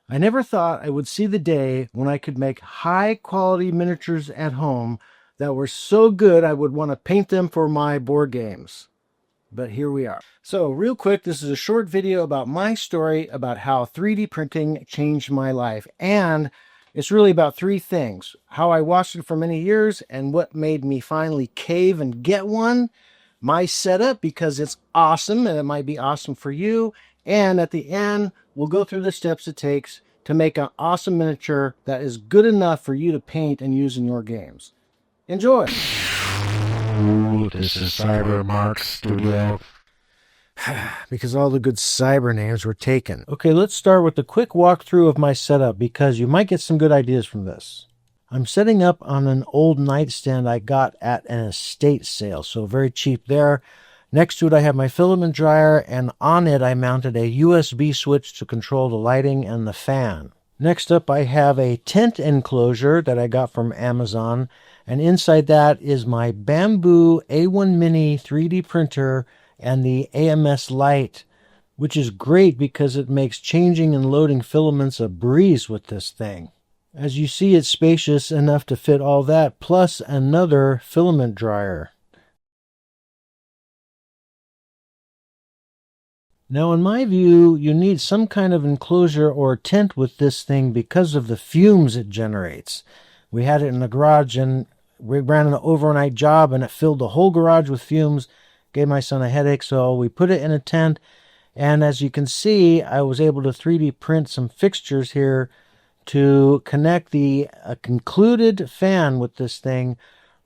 I never thought I would see the day when I could make high-quality miniatures at home that were so good I would want to paint them for my board games. But here we are. So real quick, this is a short video about my story about how 3D printing changed my life. And it's really about three things: how I watched it for many years and what made me finally cave and get one, my setup because it's awesome and it might be awesome for you, and at the end, we'll go through the steps it takes to make an awesome miniature that is good enough for you to paint and use in your games. Enjoy! This is Cybermark Studio. Because all the good cyber names were taken. Okay, let's start with a quick walkthrough of my setup because you might get some good ideas from this. I'm setting up on an old nightstand I got at an estate sale, so very cheap there. Next to it I have my filament dryer, and on it I mounted a USB switch to control the lighting and the fan. Next up I have a tent enclosure that I got from Amazon, and inside that is my Bambu A1 Mini 3D printer and the AMS light, which is great because it makes changing and loading filaments a breeze with this thing. As you see, it's spacious enough to fit all that, plus another filament dryer. Now, in my view, you need some kind of enclosure or tent with this thing because of the fumes it generates. We had it in the garage and we ran an overnight job and it filled the whole garage with fumes, gave my son a headache, so we put it in a tent. And as you can see, I was able to 3D print some fixtures here to connect the concluded fan with this thing,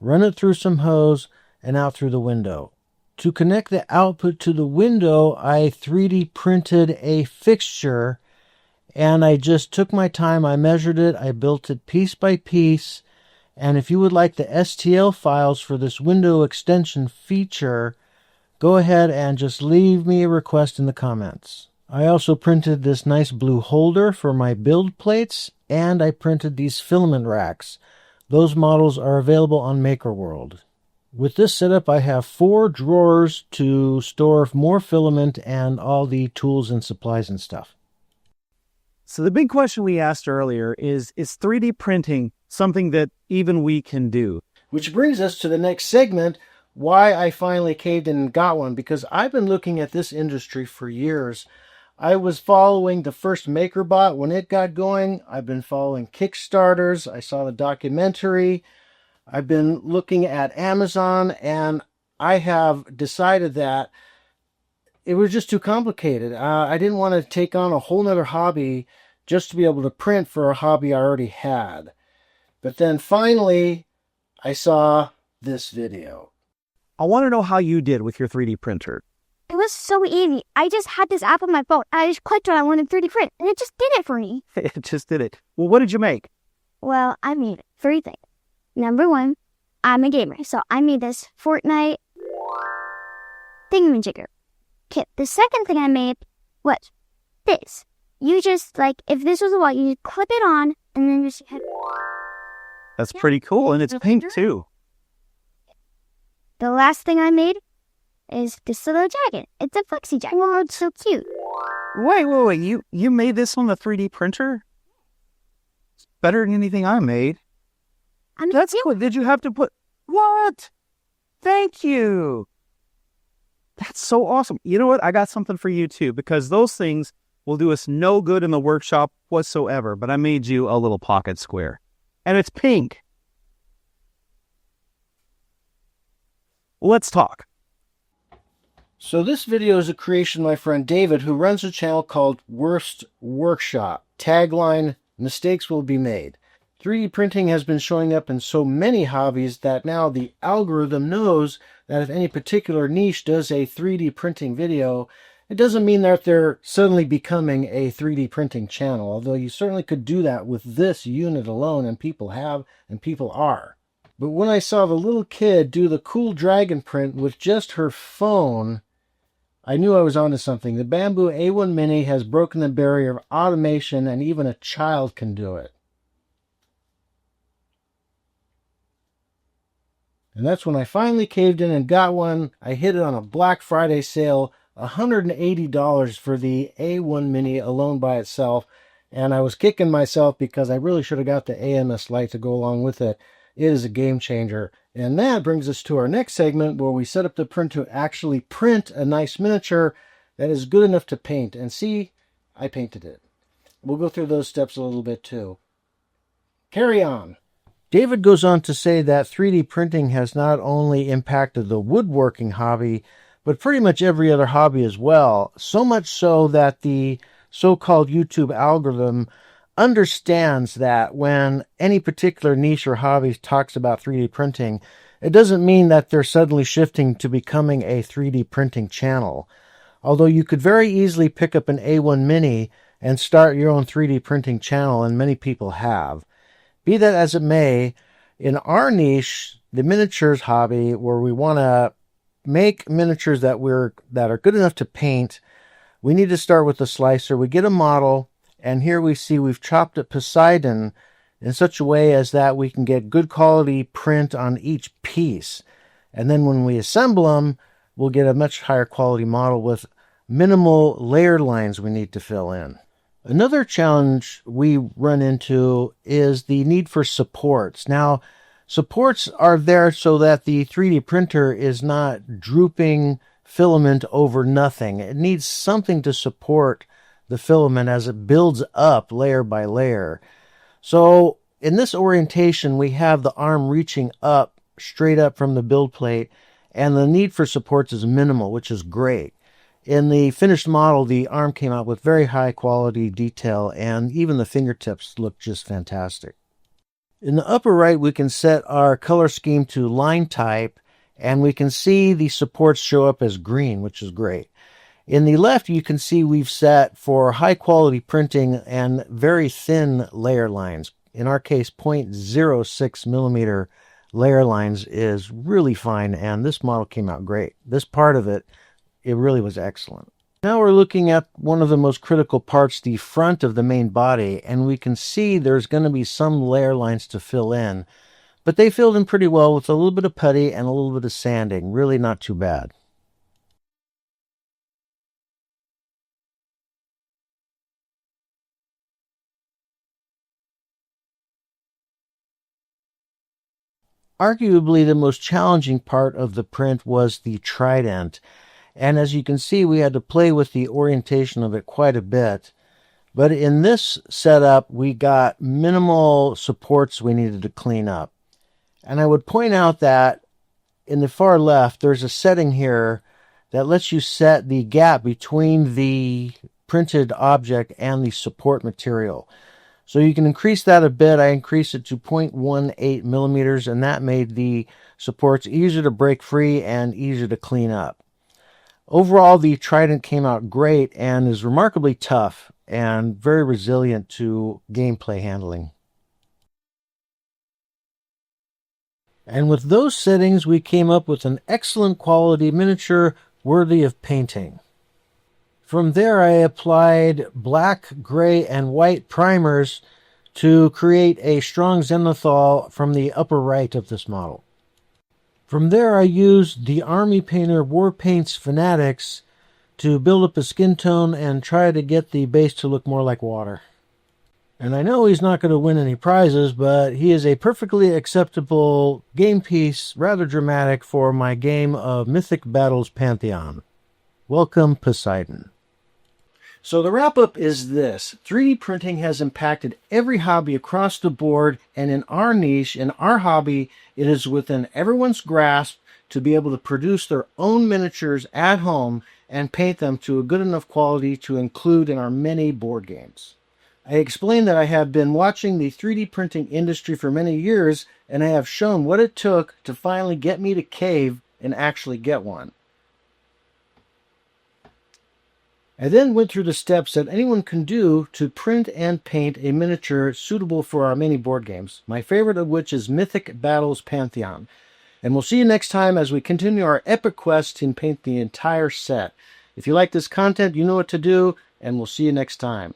run it through some hose, and out through the window. To connect the output to the window, I 3D printed a fixture, and I just took my time. I measured it, I built it piece by piece, and if you would like the STL files for this window extension feature, go ahead and just leave me a request in the comments. I also printed this nice blue holder for my build plates, and I printed these filament racks. Those models are available on MakerWorld. With this setup, I have 4 drawers to store more filament and all the tools and supplies and stuff. So the big question we asked earlier is 3D printing something that even we can do? Which brings us to the next segment, why I finally caved in and got one, because I've been looking at this industry for years. I was following the first MakerBot when it got going. I've been following Kickstarters. I saw the documentary. I've been looking at Amazon, and I have decided that it was just too complicated. I didn't want to take on a whole nother hobby just to be able to print for a hobby I already had. But then finally, I saw this video. I want to know how you did with your 3D printer. It was so easy. I just had this app on my phone. I just clicked on I wanted 3D print, and it just did it for me. It just did it. Well, what did you make? Well, I made 3 things. Number 1, I'm a gamer, so I made this Fortnite thingamajigger. Okay, the second thing I made was this. You just, if this was a wall, you just clip it on, and then just hit. That's pretty cool, and it's pink, too. The last thing I made is this little jacket. It's a flexi jacket. Oh, it's so cute. Wait. You made this on the 3D printer? It's better than anything I made. That's cool. Did you have to put... What? Thank you. That's so awesome. You know what? I got something for you, too, because those things will do us no good in the workshop whatsoever, but I made you a little pocket square. And it's pink. Let's talk. So this video is a creation of my friend David, who runs a channel called Worst Workshop. Tagline, mistakes will be made. 3D printing has been showing up in so many hobbies that now the algorithm knows that if any particular niche does a 3D printing video, it doesn't mean that they're suddenly becoming a 3D printing channel, although you certainly could do that with this unit alone, and people have, and people are. But when I saw the little kid do the cool dragon print with just her phone, I knew I was onto something. The Bambu A1 Mini has broken the barrier of automation, and even a child can do it. And that's when I finally caved in and got one. I hit it on a Black Friday sale, $180 for the A1 Mini alone by itself. And I was kicking myself because I really should have got the AMS light to go along with it. It is a game changer. And that brings us to our next segment where we set up the print to actually print a nice miniature that is good enough to paint. And see, I painted it. We'll go through those steps a little bit too. Carry on. David goes on to say that 3D printing has not only impacted the woodworking hobby, but pretty much every other hobby as well. So much so that the so-called YouTube algorithm understands that when any particular niche or hobby talks about 3D printing, it doesn't mean that they're suddenly shifting to becoming a 3D printing channel. Although you could very easily pick up an A1 Mini and start your own 3D printing channel, and many people have. Be that as it may, in our niche, the miniatures hobby, where we want to make miniatures that are good enough to paint, we need to start with a slicer. We get a model, and here we see we've chopped up Poseidon in such a way as that we can get good quality print on each piece. And then when we assemble them, we'll get a much higher quality model with minimal layer lines we need to fill in. Another challenge we run into is the need for supports. Now, supports are there so that the 3D printer is not drooping filament over nothing. It needs something to support the filament as it builds up layer by layer. So in this orientation, we have the arm reaching up, straight up from the build plate, and the need for supports is minimal, which is great. In the finished model, the arm came out with very high quality detail, and even the fingertips look just fantastic. In the upper right, we can set our color scheme to line type, and we can see the supports show up as green, which is great. In the left, you can see we've set for high quality printing and very thin layer lines. In our case, 0.06 millimeter layer lines is really fine, and this model came out great. This part of it really was excellent. Now we're looking at one of the most critical parts, the front of the main body, and we can see there's going to be some layer lines to fill in, but they filled in pretty well with a little bit of putty and a little bit of sanding. Really not too bad. Arguably the most challenging part of the print was the trident. And as you can see, we had to play with the orientation of it quite a bit. But in this setup, we got minimal supports we needed to clean up. And I would point out that in the far left, there's a setting here that lets you set the gap between the printed object and the support material. So you can increase that a bit. I increased it to 0.18 millimeters, and that made the supports easier to break free and easier to clean up. Overall, the Trident came out great and is remarkably tough and very resilient to gameplay handling. And with those settings, we came up with an excellent quality miniature worthy of painting. From there, I applied black, gray, and white primers to create a strong zenithal from the upper right of this model. From there, I used the Army Painter War Paints Fanatics to build up a skin tone and try to get the base to look more like water. And I know he's not going to win any prizes, but he is a perfectly acceptable game piece, rather dramatic, for my game of Mythic Battles Pantheon. Welcome, Poseidon. So the wrap-up is this. 3D printing has impacted every hobby across the board, and in our niche, in our hobby, it is within everyone's grasp to be able to produce their own miniatures at home and paint them to a good enough quality to include in our many board games. I explained that I have been watching the 3D printing industry for many years, and I have shown what it took to finally get me to cave and actually get one. I then went through the steps that anyone can do to print and paint a miniature suitable for our mini board games, my favorite of which is Mythic Battles Pantheon. And we'll see you next time as we continue our epic quest to paint the entire set. If you like this content, you know what to do, and we'll see you next time.